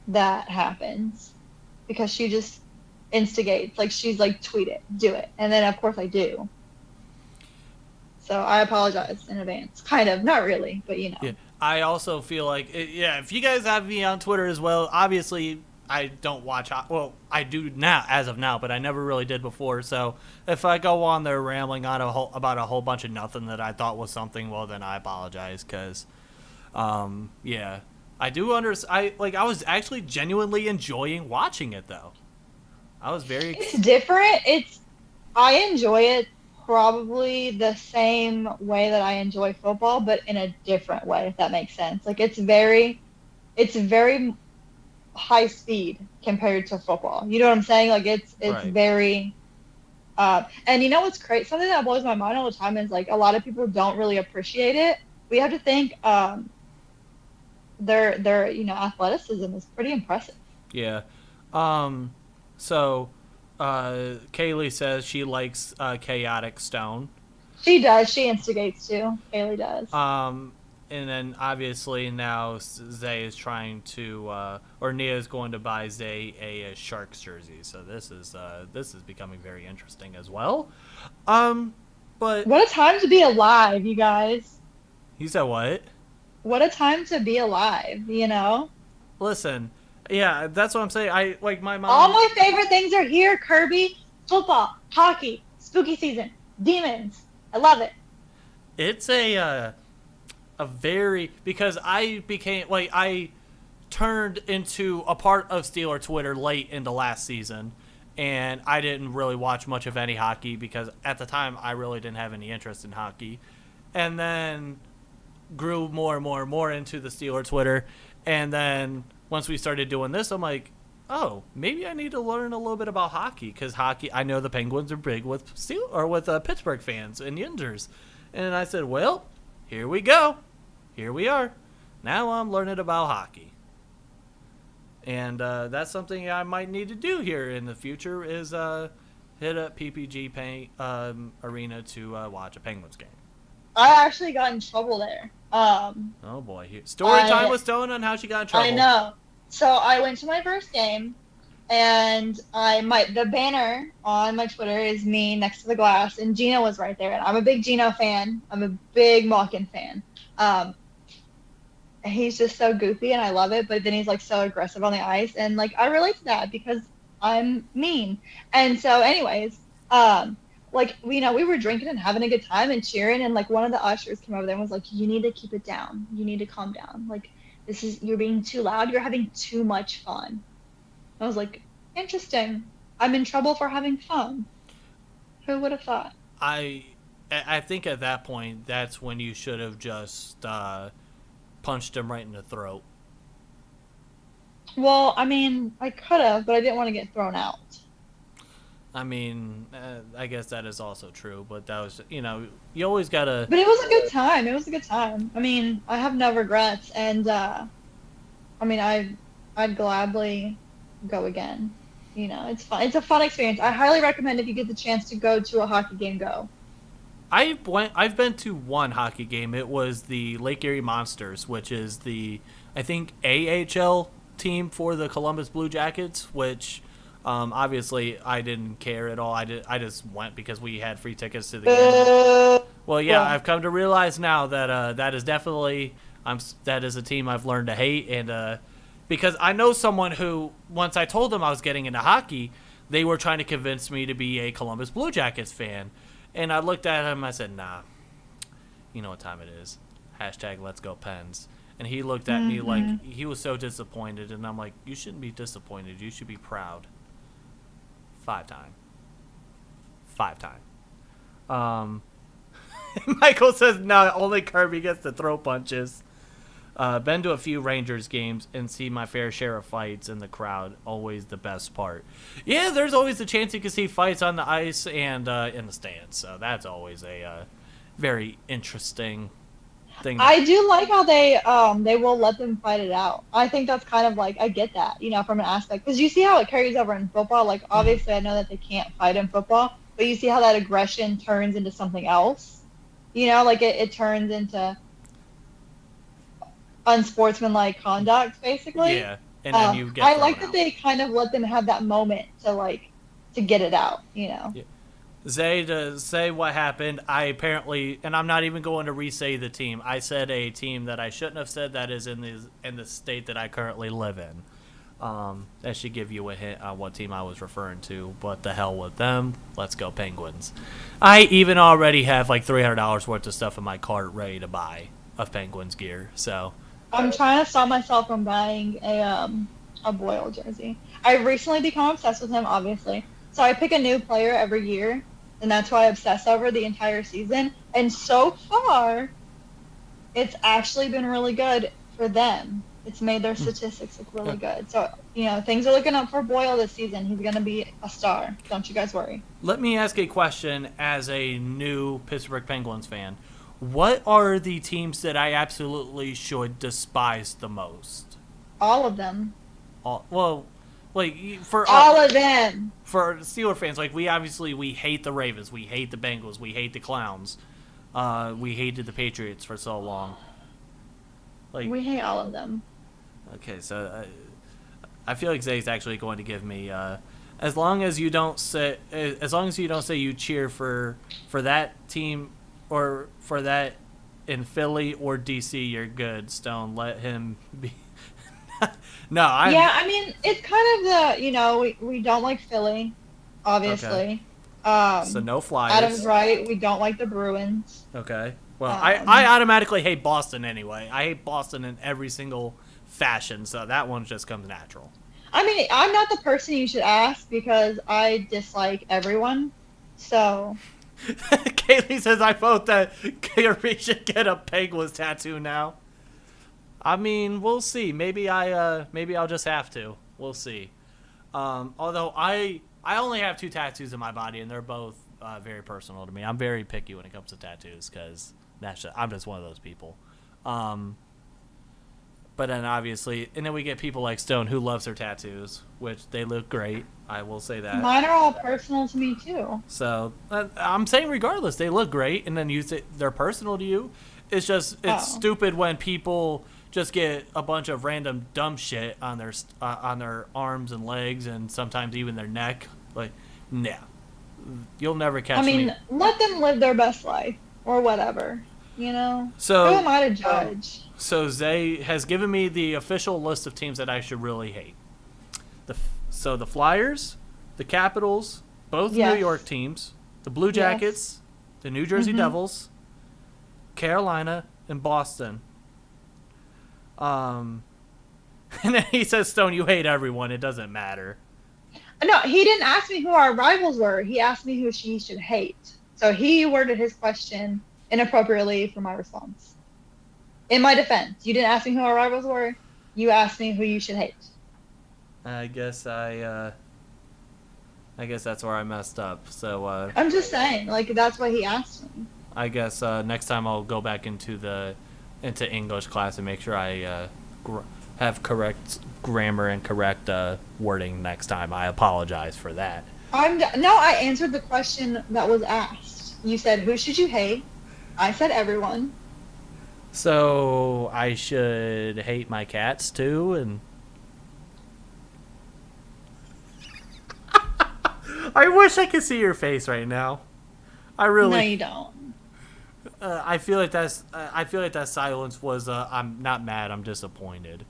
that happens because she just instigates. Like, she's like, tweet it, do it. And then, of course, I do. So I apologize in advance. Kind of. Not really, but Yeah. I also feel like, if you guys have me on Twitter as well, obviously I don't watch, well, I do now, as of now, but I never really did before. So if I go on there rambling on about a whole bunch of nothing that I thought was something, well, then I apologize because, I do I was actually genuinely enjoying watching it, though. I was very It's different. I enjoy it probably the same way that I enjoy football, but in a different way, if that makes sense. Like it's very high speed compared to football. You know what I'm saying? Like it's right. very and you know what's crazy? Something that blows my mind all the time is like a lot of people don't really appreciate it. We have to think their athleticism is pretty impressive. Yeah. So Kaylee says she likes Chaotic Stone. She does. She instigates too. Kaylee does. And then obviously now Zay is trying to, or Nia is going to buy Zay a Sharks jersey. So this is becoming very interesting as well. But What a time to be alive, you guys. he said what? What a time to be alive, you know? Listen, yeah, that's what I'm saying. I like my mom. All my favorite things are here, Kirby. Football, hockey, spooky season, demons. I love it. It's a very, because I turned into a part of Steeler Twitter late into last season, and I didn't really watch much of any hockey because at the time I really didn't have any interest in hockey, and then grew more and more and more into the Steeler Twitter, and then once we started doing this, I'm like, oh, maybe I need to learn a little bit about hockey, because hockey, I know the Penguins are big with Pittsburgh fans and Yinzers, and I said, well, here we go. Here we are. Now I'm learning about hockey. And that's something I might need to do here in the future is hit up PPG Arena to watch a Penguins game. I actually got in trouble there. Oh, boy. Story time with Stone on how she got in trouble. I know. So I went to my first game, and the banner on my Twitter is me next to the glass, and Gino was right there. And I'm a big Gino fan. I'm a big Malkin fan. He's just so goofy, and I love it. But then he's like so aggressive on the ice, and like I relate to that because I'm mean. And so, anyways, like we were drinking and having a good time and cheering, and like one of the ushers came over there and was like, "You need to keep it down. You need to calm down. Like you're being too loud. You're having too much fun." I was like, interesting. I'm in trouble for having fun. Who would have thought? I think at that point, that's when you should have just punched him right in the throat. Well, I mean, I could have, but I didn't want to get thrown out. I mean, I guess that is also true, but that was, you always gotta. But it was a good time. It was a good time. I mean, I have no regrets, and I mean, I'd gladly go again. It's fun. It's a fun experience. I highly recommend if you get the chance to go to a hockey game, go. I've been to one hockey game. It was the Lake Erie Monsters, which is the, I think, AHL team for the Columbus Blue Jackets, which obviously I didn't care at all. I just went because we had free tickets to the game. Well, yeah, I've come to realize now that that is definitely that is a team I've learned to hate, and because I know someone who, once I told them I was getting into hockey, they were trying to convince me to be a Columbus Blue Jackets fan. And I looked at him, I said, nah, you know what time it is. # let's go Pens. And he looked at me like he was so disappointed, and I'm like, you shouldn't be disappointed. You should be proud. 5-time. Michael says, no, only Kirby gets to throw punches. Been to a few Rangers games and see my fair share of fights in the crowd. Always the best part. Yeah, there's always a chance you can see fights on the ice and in the stands. So that's always a very interesting thing. I do like how they will let them fight it out. I think that's kind of like, I get that, from an aspect. Because you see how it carries over in football. Like, obviously, I know that they can't fight in football. But you see how that aggression turns into something else. Like it turns into unsportsmanlike conduct, basically. Yeah, and then you get I like out. that they kind of let them have that moment to get it out, Yeah. Zay, to say what happened, I apparently, and I'm not even going to re-say the team. I said a team that I shouldn't have said that is in the state that I currently live in. That should give you a hint on what team I was referring to, but the hell with them. Let's go Penguins. I even already have like $300 worth of stuff in my cart ready to buy of Penguins gear, so... I'm trying to stop myself from buying a a Boyle jersey. I've recently become obsessed with him, obviously. So I pick a new player every year, and that's why I obsess over the entire season. And so far, it's actually been really good for them. It's made their statistics look really good. So, things are looking up for Boyle this season. He's going to be a star. Don't you guys worry. Let me ask a question as a new Pittsburgh Penguins fan. What are the teams that I absolutely should despise the most? All of them. For all of them. For Steeler fans, like we hate the Ravens, we hate the Bengals, we hate the Clowns, we hated the Patriots for so long. Like we hate all of them. Okay, so I feel like Zay's actually going to give me as long as you don't say you cheer for that team or for that in Philly or DC, you're good. Stone, let him be. I mean, it's kind of we don't like Philly, obviously. Okay. So no Flyers. Adam's right. We don't like the Bruins. Okay. Well, I automatically hate Boston anyway. I hate Boston in every single fashion, so that one just comes natural. I mean, I'm not the person you should ask because I dislike everyone. So. Kaylee says I vote that Kirby should get a Penguins tattoo now. I mean, we'll see. Maybe I'll just have to. We'll see. Although I only have 2 tattoos in my body, and they're both very personal to me. I'm very picky when it comes to tattoos because I'm just one of those people. But then obviously, and then we get people like Stone who loves their tattoos, which they look great. I will say that. Mine are all personal to me too. So I'm saying regardless, they look great, and then they're personal to you. It's stupid when people just get a bunch of random dumb shit on their arms and legs, and sometimes even their neck. Like, nah, you'll never catch me. I mean, let them live their best life or whatever. So who am I to judge? So Zay has given me the official list of teams that I should really hate. So the Flyers, the Capitals, both New York teams, the Blue Jackets, the New Jersey Devils, Carolina, and Boston. And then he says, Stone, you hate everyone. It doesn't matter. No, he didn't ask me who our rivals were. He asked me who she should hate. So he worded his question inappropriately for my response. In my defense, you didn't ask me who our rivals were. You asked me who you should hate. I guess that's where I messed up. So I'm just saying, that's what he asked me. I guess next time I'll go back into English class and make sure I have correct grammar and correct wording next time. I apologize for that. I answered the question that was asked. You said, who should you hate? I said everyone. So I should hate my cats too, and I wish I could see your face right now. I really. No, you don't. I feel like that silence was. I'm not mad. I'm disappointed.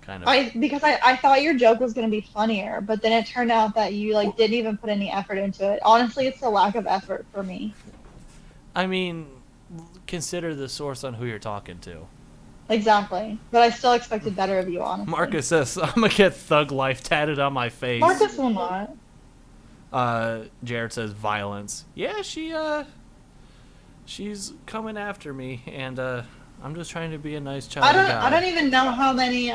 Kind of. Because I thought your joke was gonna be funnier, but then it turned out that you didn't even put any effort into it. Honestly, it's the lack of effort for me. I mean, consider the source on who you're talking to. Exactly. But I still expected better of you, honestly. Marcus says, I'm going to get Thug Life tatted on my face. Marcus will not. Jared says, violence. Yeah, she's coming after me, and I'm just trying to be a nice child. I don't even know how many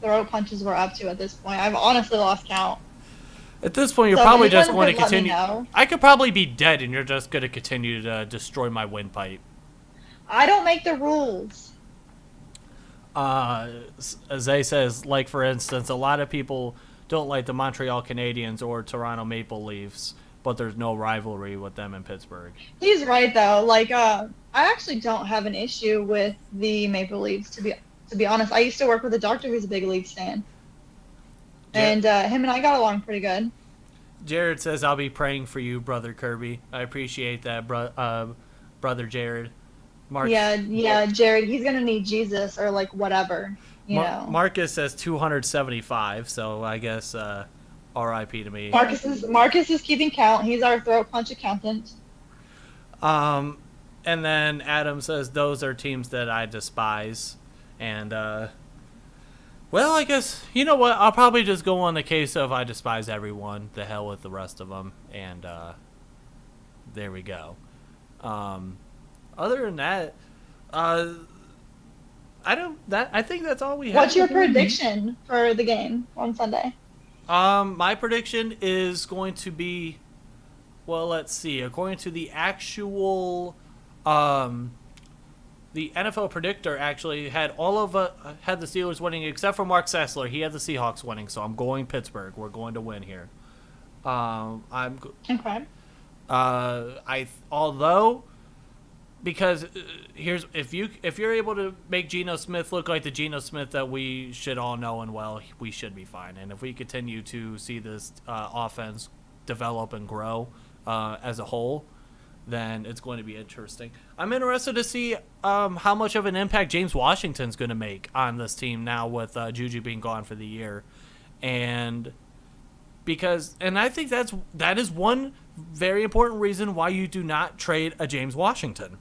throat punches we're up to at this point. I've honestly lost count. At this point, you're probably just going to continue. I could probably be dead, and you're just going to continue to destroy my windpipe. I don't make the rules. Zay says, for instance, a lot of people don't like the Montreal Canadiens or Toronto Maple Leafs, but there's no rivalry with them in Pittsburgh. He's right, though. I actually don't have an issue with the Maple Leafs, to be honest. I used to work with a doctor who's a big Leafs fan. And him and I got along pretty good. Jared says, I'll be praying for you, Brother Kirby. I appreciate that, Brother Jared. Jared, he's going to need Jesus or, whatever, you know. Marcus says 275, so I guess R.I.P. to me. Marcus is keeping count. He's our throat punch accountant. And then Adam says, those are teams that I despise. And, Well, I guess, you know what? I'll probably just go on the case of I despise everyone. The hell with the rest of them. And there we go. Other than that, I think that's all we have. What's your prediction for the game on Sunday? My prediction is going to be, well, let's see. According to the actual, the NFL predictor actually had had the Steelers winning except for Mark Sessler. He had the Seahawks winning, so I'm going Pittsburgh. We're going to win here. Okay. Although, because here's if you're able to make Geno Smith look like the Geno Smith that we should all know and well, we should be fine. And if we continue to see this offense develop and grow as a whole, then it's going to be interesting. I'm interested to see how much of an impact James Washington's going to make on this team now with Juju being gone for the year, and I think that is one very important reason why you do not trade a James Washington,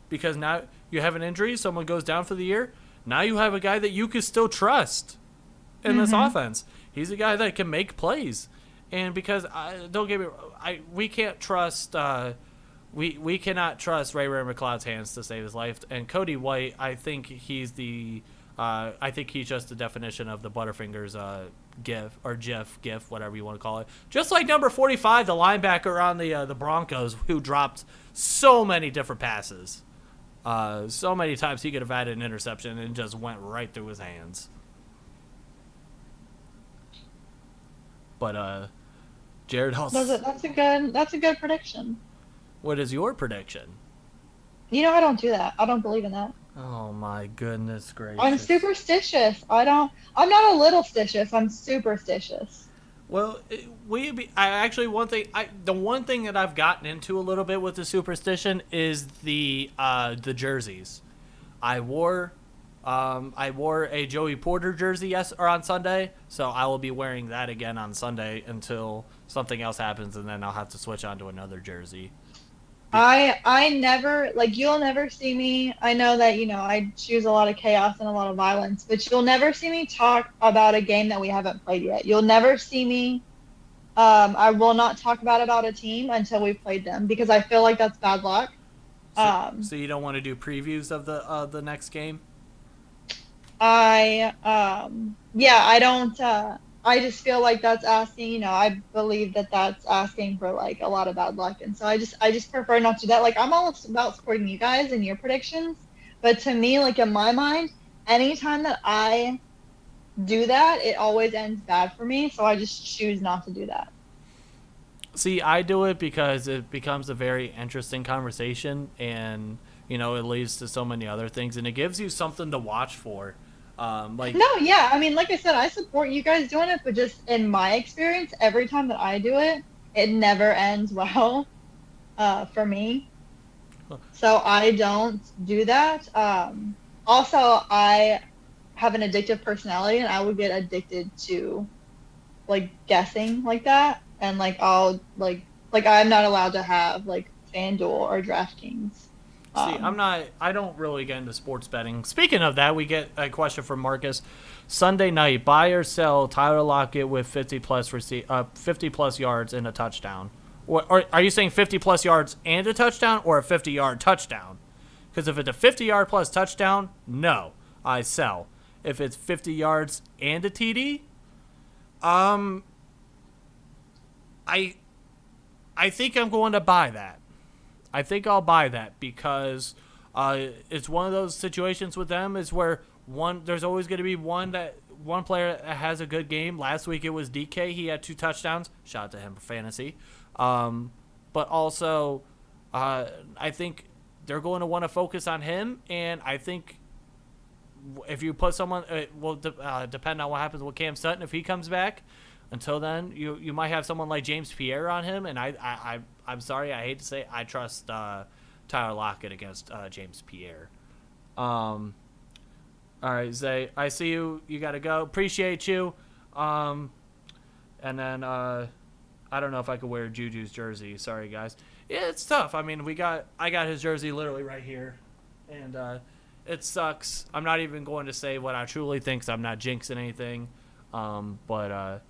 because now you have an injury, someone goes down for the year. Now you have a guy that you can still trust in this offense. He's a guy that can make plays, and because don't get me wrong, we can't trust. We cannot trust Ray McCloud's hands to save his life. And Cody White, I think he's just the definition of the Butterfingers GIF, whatever you want to call it. Just like number 45, the linebacker on the Broncos, who dropped so many different passes. So many times he could have had an interception and just went right through his hands. But Jared Hall. That's a good prediction. What is your prediction? You know I don't do that. I don't believe in that. Oh my goodness gracious! I'm superstitious. I'm not a little stitious. I'm superstitious. Well, the one thing that I've gotten into a little bit with the superstition is the jerseys. I wore a Joey Porter jersey on Sunday, so I will be wearing that again on Sunday until something else happens, and then I'll have to switch on to another jersey. I never, you'll never see me. I know that, I choose a lot of chaos and a lot of violence, but you'll never see me talk about a game that we haven't played yet. You'll never see me. I will not talk about a team until we've played them, because I feel like that's bad luck. So you don't want to do previews of the next game? I don't. I just feel like that's asking, I believe that that's asking for a lot of bad luck. And so I just prefer not to do that. I'm all about supporting you guys and your predictions. But to me, in my mind, anytime that I do that, it always ends bad for me. So I just choose not to do that. See, I do it because it becomes a very interesting conversation, and, it leads to so many other things, and it gives you something to watch for. No, yeah. I mean, like I said, I support you guys doing it, but just in my experience, every time that I do it, it never ends well for me. So I don't do that. Also, I have an addictive personality, and I would get addicted to guessing like that, and I'm not allowed to have FanDuel or DraftKings. See, I don't really get into sports betting. Speaking of that, we get a question from Marcus. Sunday night, buy or sell Tyler Lockett with 50 plus yards and a touchdown. Or are you saying 50 plus yards and a touchdown, or a 50-yard touchdown? Because if it's a 50-yard plus touchdown, no, I sell. If it's 50 yards and a TD, I think I'm going to buy that. I think I'll buy that, because it's one of those situations with them is where there's always going to be one player that has a good game. Last week it was DK. He had 2 touchdowns. Shout out to him for fantasy. But also, I think they're going to want to focus on him, and I think if you put someone, it will depend on what happens with Cam Sutton if he comes back. Until then, you might have someone like James Pierre on him, and I'm sorry, I hate to say it, I trust Tyler Lockett against James Pierre. All right, Zay, I see you. You got to go. Appreciate you. And then I don't know if I could wear Juju's jersey. Sorry, guys. Yeah, it's tough. I mean, I got his jersey literally right here, and It sucks. I'm not even going to say what I truly think, 'cause I'm not jinxing anything. But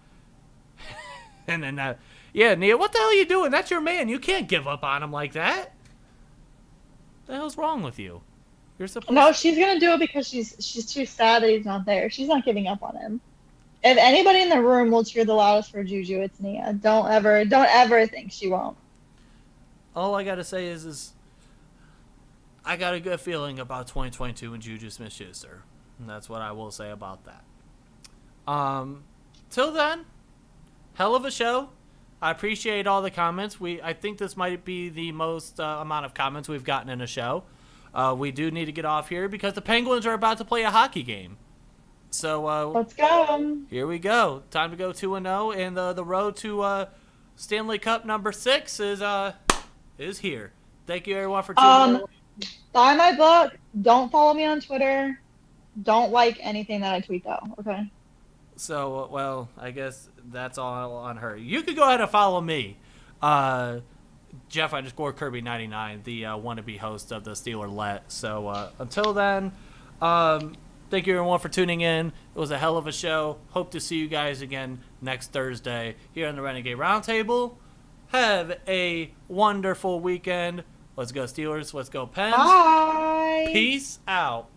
and then that, yeah, Nia, what the hell are you doing? That's your man. You can't give up on him like that. What the hell's wrong with you? You're supposed. No, she's gonna do it because she's too sad that he's not there. She's not giving up on him. If anybody in the room will cheer the loudest for Juju, it's Nia. Don't ever think she won't. All I gotta say is I got a good feeling about 2022 and Juju Smith-Schuster, and that's what I will say about that. Till then, hell of a show. I appreciate all the comments. I think this might be the most amount of comments we've gotten in a show. We do need to get off here because the Penguins are about to play a hockey game. So Let's go. Here we go. Time to go 2-0, and the road to Stanley Cup number 6 is here. Thank you everyone for tuning in. Buy my book. Don't follow me on Twitter. Don't like anything that I tweet though. Okay. So, well, I guess that's all on her. You could go ahead and follow me, Jeff_Kirby99, the wannabe host of the Steeler Let. So until then, thank you everyone for tuning in. It was a hell of a show. Hope to see you guys again next Thursday here on the Renegade Roundtable. Have a wonderful weekend. Let's go Steelers. Let's go Pens. Bye. Peace out.